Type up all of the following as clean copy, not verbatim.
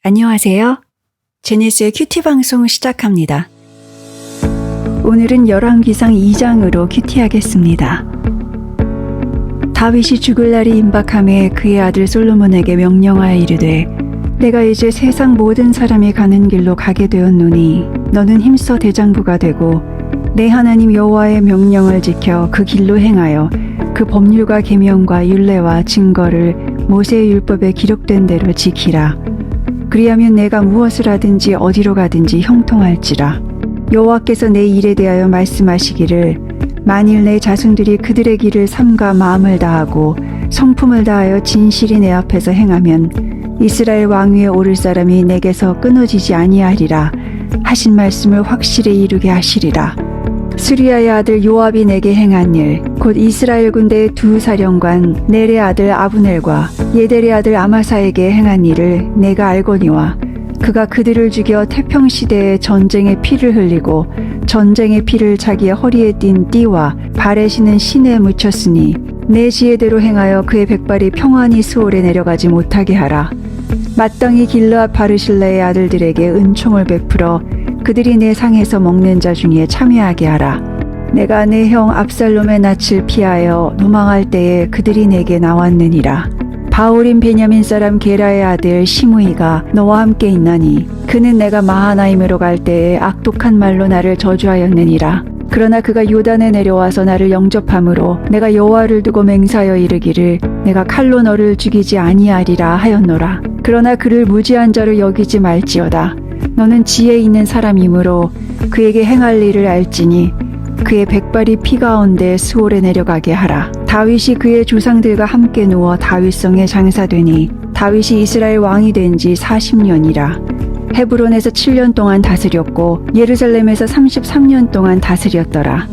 안녕하세요. 제니스의 큐티 방송 시작합니다. 오늘은 열왕기상 2장으로 큐티하겠습니다. 다윗이 죽을 날이 임박함에 그의 아들 솔로몬에게 명령하여 이르되 내가 이제 세상 모든 사람이 가는 길로 가게 되었노니 너는 힘써 대장부가 되고 내 하나님 여호와의 명령을 지켜 그 길로 행하여 그 법률과 계명과 율례와 증거를 모세의 율법에 기록된 대로 지키라. 그리하면 내가 무엇을 하든지 어디로 가든지 형통할지라. 여호와께서 내 일에 대하여 말씀하시기를 만일 내 자손들이 그들의 길을 삼가 마음을 다하고 성품을 다하여 진실이 내 앞에서 행하면 이스라엘 왕위에 오를 사람이 내게서 끊어지지 아니하리라 하신 말씀을 확실히 이루게 하시리라. 스리야의 아들 요압이 내게 행한 일 곧 이스라엘 군대의 두 사령관 넬의 아들 아브넬과 예델의 아들 아마사에게 행한 일을 내가 알거니와 그가 그들을 죽여 태평시대에 전쟁의 피를 흘리고 전쟁의 피를 자기의 허리에 띤 띠와 발에 신은 신에 묻혔으니 내 지혜대로 행하여 그의 백발이 평안히 스올에 내려가지 못하게 하라. 마땅히 길르앗 바르실레의 아들들에게 은총을 베풀어 그들이 내 상에서 먹는 자 중에 참여하게 하라. 내가 내 형 압살롬의 낯을 피하여 도망할 때에 그들이 내게 나왔느니라. 바울인 베냐민 사람 게라의 아들 시므이가 너와 함께 있나니 그는 내가 마하나임으로 갈 때에 악독한 말로 나를 저주하였느니라. 그러나 그가 요단에 내려와서 나를 영접함으로 내가 여호와를 두고 맹세하여 이르기를 내가 칼로 너를 죽이지 아니하리라 하였노라. 그러나 그를 무지한 자로 여기지 말지어다. 너는 지혜 있는 사람이므로 그에게 행할 일을 알지니 그의 백발이 피 가운데 스올에 내려가게 하라. 다윗이 그의 조상들과 함께 누워 다윗성에 장사되니 다윗이 이스라엘 왕이 된 지 40년이라. 헤브론에서 7년 동안 다스렸고 예루살렘에서 33년 동안 다스렸더라.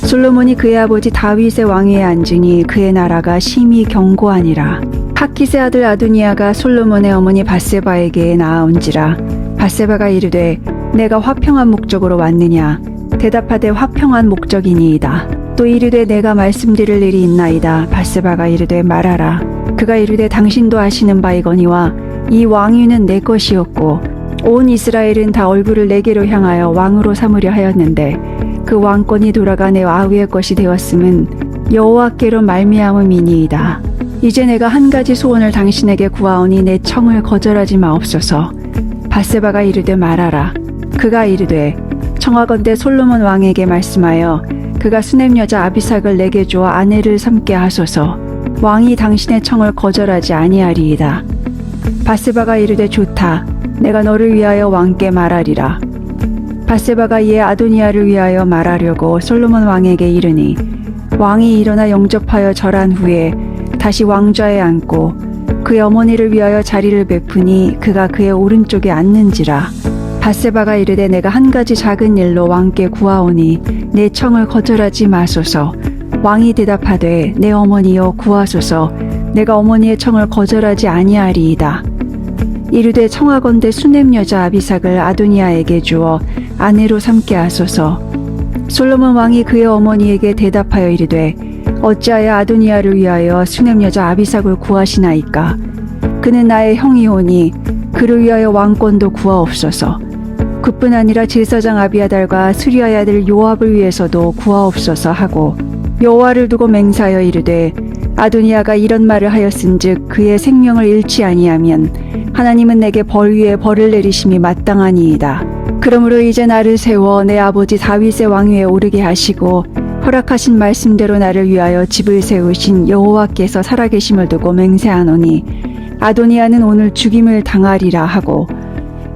솔로몬이 그의 아버지 다윗의 왕위에 앉으니 그의 나라가 심히 견고하니라. 하킷의 아들 아도니아가 솔로몬의 어머니 밧세바에게 나아온지라. 밧세바가 이르되 내가 화평한 목적으로 왔느냐. 대답하되 화평한 목적이니이다. 또 이르되 내가 말씀드릴 일이 있나이다. 밧세바가 이르되 말하라. 그가 이르되 당신도 아시는 바이거니와 이 왕위는 내 것이었고 온 이스라엘은 다 얼굴을 내게로 향하여 왕으로 삼으려 하였는데 그 왕권이 돌아가 내 아우의 것이 되었음은 여호와께로 말미암음이니이다. 이제 내가 한 가지 소원을 당신에게 구하오니 내 청을 거절하지 마옵소서. 밧세바가 이르되 말하라. 그가 이르되 청하건대 솔로몬 왕에게 말씀하여 그가 수넴 여자 아비삭을 내게 주어 아내를 삼게 하소서. 왕이 당신의 청을 거절하지 아니하리이다. 밧세바가 이르되 좋다. 내가 너를 위하여 왕께 말하리라. 밧세바가 이에 아도니아를 위하여 말하려고 솔로몬 왕에게 이르니 왕이 일어나 영접하여 절한 후에 다시 왕좌에 앉고 그의 어머니를 위하여 자리를 베푸니 그가 그의 오른쪽에 앉는지라. 밧세바가 이르되 내가 한 가지 작은 일로 왕께 구하오니 내 청을 거절하지 마소서. 왕이 대답하되 내 어머니여 구하소서. 내가 어머니의 청을 거절하지 아니하리이다. 이르되 청하건대 수넴 여자 아비삭을 아도니아에게 주어 아내로 삼게 하소서. 솔로몬 왕이 그의 어머니에게 대답하여 이르되 어찌하여 아도니아를 위하여 수넴 여자 아비삭을 구하시나이까. 그는 나의 형이오니 그를 위하여 왕권도 구하옵소서. 그뿐 아니라 제사장 아비아달과 스리야의 아들 요압을 위해서도 구하옵소서 하고 여호와를 두고 맹세하여 이르되 아도니아가 이런 말을 하였은즉 그의 생명을 잃지 아니하면 하나님은 내게 벌 위에 벌을 내리심이 마땅하니이다. 그러므로 이제 나를 세워 내 아버지 다윗의 왕위에 오르게 하시고 허락하신 말씀대로 나를 위하여 집을 세우신 여호와께서 살아계심을 두고 맹세하노니 아도니아는 오늘 죽임을 당하리라 하고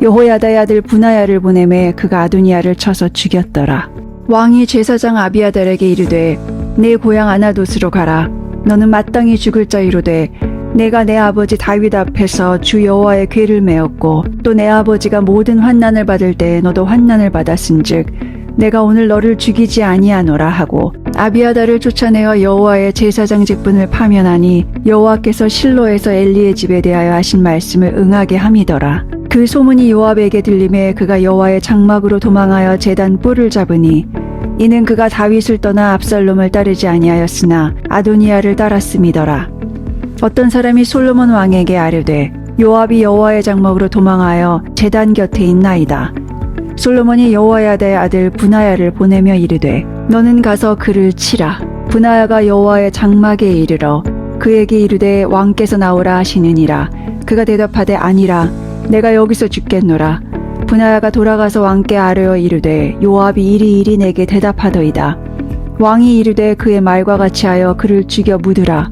여호야다의 아들 분하야를 보내매 그가 아도니아를 쳐서 죽였더라. 왕이 제사장 아비아달에게 이르되 내 고향 아나돗으로 가라. 너는 마땅히 죽을 자이로되 내가 내 아버지 다윗 앞에서 주 여호와의 궤를 메었고 또 내 아버지가 모든 환난을 받을 때에 너도 환난을 받았은즉 내가 오늘 너를 죽이지 아니하노라 하고 아비아달을 쫓아내어 여호와의 제사장 직분을 파면하니 여호와께서 실로에서 엘리의 집에 대하여 하신 말씀을 응하게 함이더라. 그 소문이 요압에게 들림에 그가 여호와의 장막으로 도망하여 제단 뿔을 잡으니 이는 그가 다윗을 떠나 압살롬을 따르지 아니하였으나 아도니아를 따랐음이더라. 어떤 사람이 솔로몬 왕에게 아뢰되 요압이 여호와의 장막으로 도망하여 제단 곁에 있나이다. 솔로몬이 여호야다의 아들 브나야를 보내며 이르되 너는 가서 그를 치라. 브나야가 여호와의 장막에 이르러 그에게 이르되 왕께서 나오라 하시느니라. 그가 대답하되 아니라 내가 여기서 죽겠노라. 브나야가 돌아가서 왕께 아뢰어 이르되 요압이 이리이리 내게 대답하더이다. 왕이 이르되 그의 말과 같이 하여 그를 죽여 묻으라.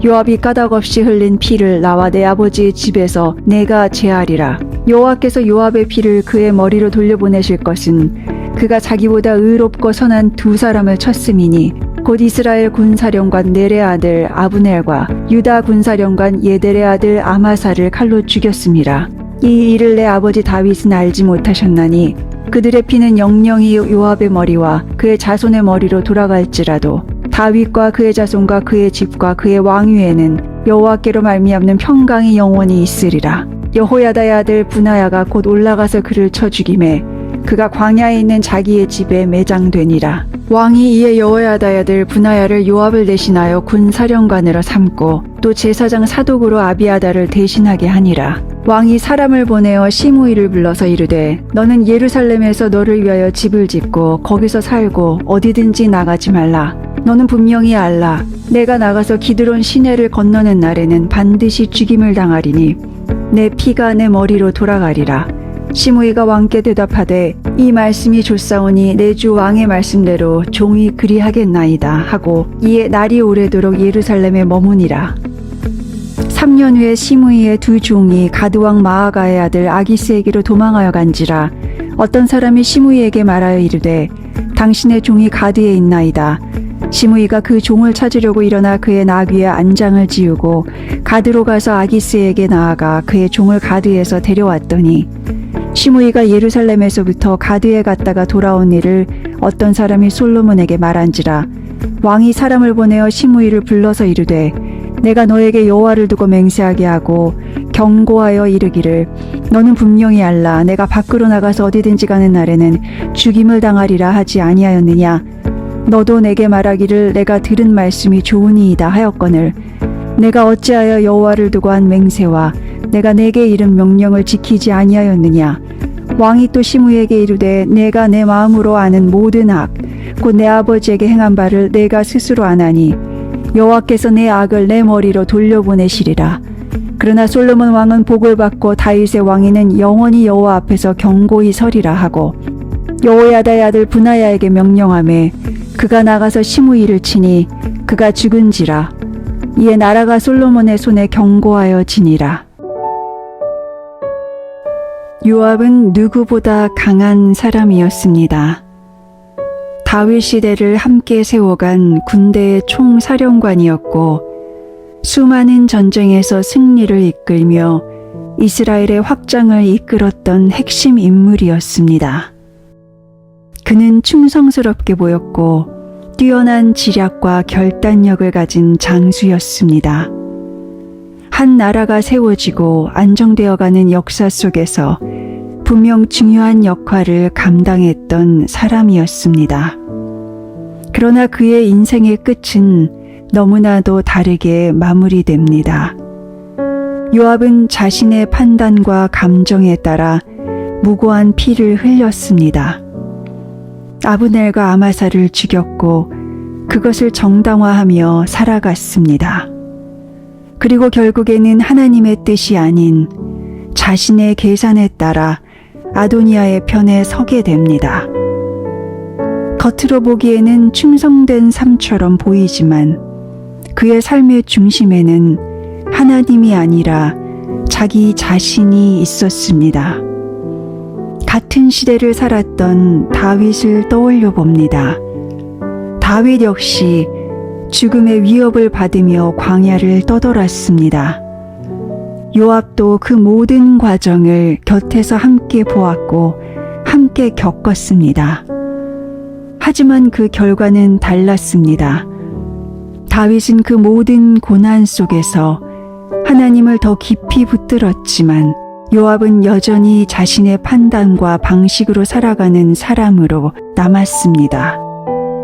요압이 까닭없이 흘린 피를 나와 내 아버지의 집에서 내가 제하리라. 여호와께서 요압의 피를 그의 머리로 돌려보내실 것은 그가 자기보다 의롭고 선한 두 사람을 쳤음이니 곧 이스라엘 군사령관 넬의 아들 아브넬과 유다 군사령관 예델의 아들 아마사를 칼로 죽였음이라. 이 일을 내 아버지 다윗은 알지 못하셨나니 그들의 피는 영영이 요압의 머리와 그의 자손의 머리로 돌아갈지라도 다윗과 그의 자손과 그의 집과 그의 왕위에는 여호와께로 말미암는 평강이 영원히 있으리라. 여호야다의 아들 브나야가 곧 올라가서 그를 쳐 죽이매 그가 광야에 있는 자기의 집에 매장되니라. 왕이 이에 여호야다의 아들 브나야를 요압을 대신하여 군사령관으로 삼고 또 제사장 사독으로 아비아다를 대신하게 하니라. 왕이 사람을 보내어 시므이를 불러서 이르되 너는 예루살렘에서 너를 위하여 집을 짓고 거기서 살고 어디든지 나가지 말라. 너는 분명히 알라. 내가 나가서 기드론 시내를 건너는 날에는 반드시 죽임을 당하리니 내 피가 내 머리로 돌아가리라. 시므이가 왕께 대답하되 이 말씀이 좋사오니 내 주 왕의 말씀대로 종이 그리하겠나이다 하고 이에 날이 오래도록 예루살렘에 머무니라. 3년 후에 시므이의 두 종이 가드왕 마아가의 아들 아기스에게로 도망하여 간지라. 어떤 사람이 시므이에게 말하여 이르되 당신의 종이 가드에 있나이다. 시므이가 그 종을 찾으려고 일어나 그의 나귀에 안장을 지우고 가드로 가서 아기스에게 나아가 그의 종을 가드에서 데려왔더니 시므이가 예루살렘에서부터 가드에 갔다가 돌아온 일을 어떤 사람이 솔로몬에게 말한지라. 왕이 사람을 보내어 시므이를 불러서 이르되 내가 너에게 여호와를 두고 맹세하게 하고 경고하여 이르기를 너는 분명히 알라. 내가 밖으로 나가서 어디든지 가는 날에는 죽임을 당하리라 하지 아니하였느냐. 너도 내게 말하기를 내가 들은 말씀이 좋으니이다 하였거늘 내가 어찌하여 여호와를 두고 한 맹세와 내가 내게 이른 명령을 지키지 아니하였느냐. 왕이 또 시므이에게 이르되 내가 내 마음으로 아는 모든 악 곧 내 아버지에게 행한 바를 내가 스스로 아나니 여호와께서 내 악을 내 머리로 돌려보내시리라. 그러나 솔로몬 왕은 복을 받고 다윗의 왕위는 영원히 여호와 앞에서 경고히 서리라 하고 여호야다의 아들 브나야에게 명령하매 그가 나가서 시므이를 치니 그가 죽은지라. 이에 나라가 솔로몬의 손에 경고하여 지니라. 요압은 누구보다 강한 사람이었습니다. 다윗 시대를 함께 세워간 군대의 총사령관이었고 수많은 전쟁에서 승리를 이끌며 이스라엘의 확장을 이끌었던 핵심 인물이었습니다. 그는 충성스럽게 보였고 뛰어난 지략과 결단력을 가진 장수였습니다. 한 나라가 세워지고 안정되어가는 역사 속에서 분명 중요한 역할을 감당했던 사람이었습니다. 그러나 그의 인생의 끝은 너무나도 다르게 마무리됩니다. 요압은 자신의 판단과 감정에 따라 무고한 피를 흘렸습니다. 아브넬과 아마사를 죽였고 그것을 정당화하며 살아갔습니다. 그리고 결국에는 하나님의 뜻이 아닌 자신의 계산에 따라 아도니아의 편에 서게 됩니다. 겉으로 보기에는 충성된 삶처럼 보이지만 그의 삶의 중심에는 하나님이 아니라 자기 자신이 있었습니다. 같은 시대를 살았던 다윗을 떠올려 봅니다. 다윗 역시 죽음의 위협을 받으며 광야를 떠돌았습니다. 요압도 그 모든 과정을 곁에서 함께 보았고 함께 겪었습니다. 하지만 그 결과는 달랐습니다. 다윗은 그 모든 고난 속에서 하나님을 더 깊이 붙들었지만 요압은 여전히 자신의 판단과 방식으로 살아가는 사람으로 남았습니다.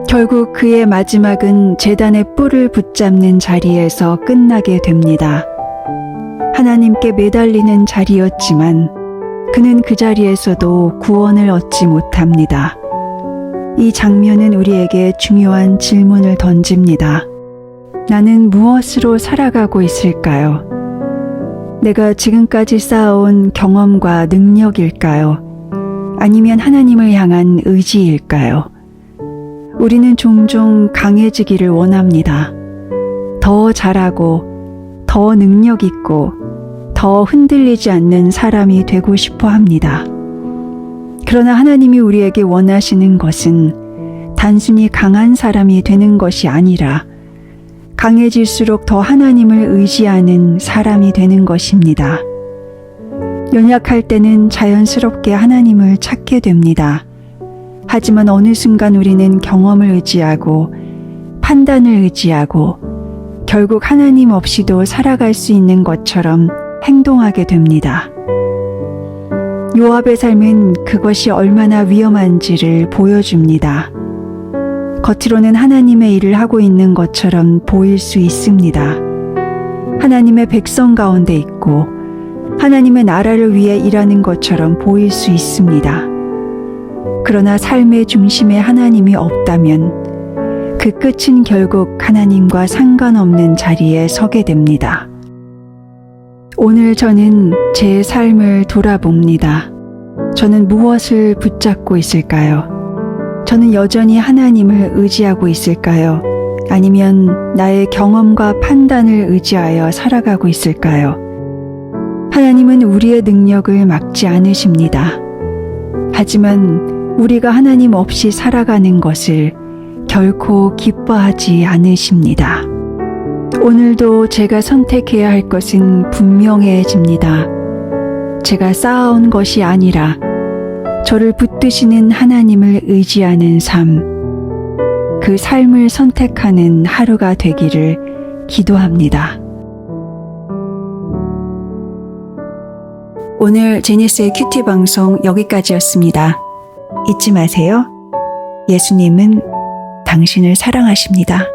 결국 그의 마지막은 제단의 뿔을 붙잡는 자리에서 끝나게 됩니다. 하나님께 매달리는 자리였지만 그는 그 자리에서도 구원을 얻지 못합니다. 이 장면은 우리에게 중요한 질문을 던집니다. 나는 무엇으로 살아가고 있을까요? 내가 지금까지 쌓아온 경험과 능력일까요? 아니면 하나님을 향한 의지일까요? 우리는 종종 강해지기를 원합니다. 더 잘하고, 더 능력있고, 더 흔들리지 않는 사람이 되고 싶어 합니다. 그러나 하나님이 우리에게 원하시는 것은 단순히 강한 사람이 되는 것이 아니라 강해질수록 더 하나님을 의지하는 사람이 되는 것입니다. 연약할 때는 자연스럽게 하나님을 찾게 됩니다. 하지만 어느 순간 우리는 경험을 의지하고 판단을 의지하고 결국 하나님 없이도 살아갈 수 있는 것처럼 행동하게 됩니다. 요압의 삶은 그것이 얼마나 위험한지를 보여줍니다. 겉으로는 하나님의 일을 하고 있는 것처럼 보일 수 있습니다. 하나님의 백성 가운데 있고 하나님의 나라를 위해 일하는 것처럼 보일 수 있습니다. 그러나 삶의 중심에 하나님이 없다면 그 끝은 결국 하나님과 상관없는 자리에 서게 됩니다. 오늘 저는 제 삶을 돌아봅니다. 저는 무엇을 붙잡고 있을까요? 저는 여전히 하나님을 의지하고 있을까요? 아니면 나의 경험과 판단을 의지하여 살아가고 있을까요? 하나님은 우리의 능력을 막지 않으십니다. 하지만 우리가 하나님 없이 살아가는 것을 결코 기뻐하지 않으십니다. 오늘도 제가 선택해야 할 것은 분명해집니다. 제가 쌓아온 것이 아니라 저를 붙드시는 하나님을 의지하는 삶, 그 삶을 선택하는 하루가 되기를 기도합니다. 오늘 제니스의 큐티 방송 여기까지였습니다. 잊지 마세요. 예수님은 당신을 사랑하십니다.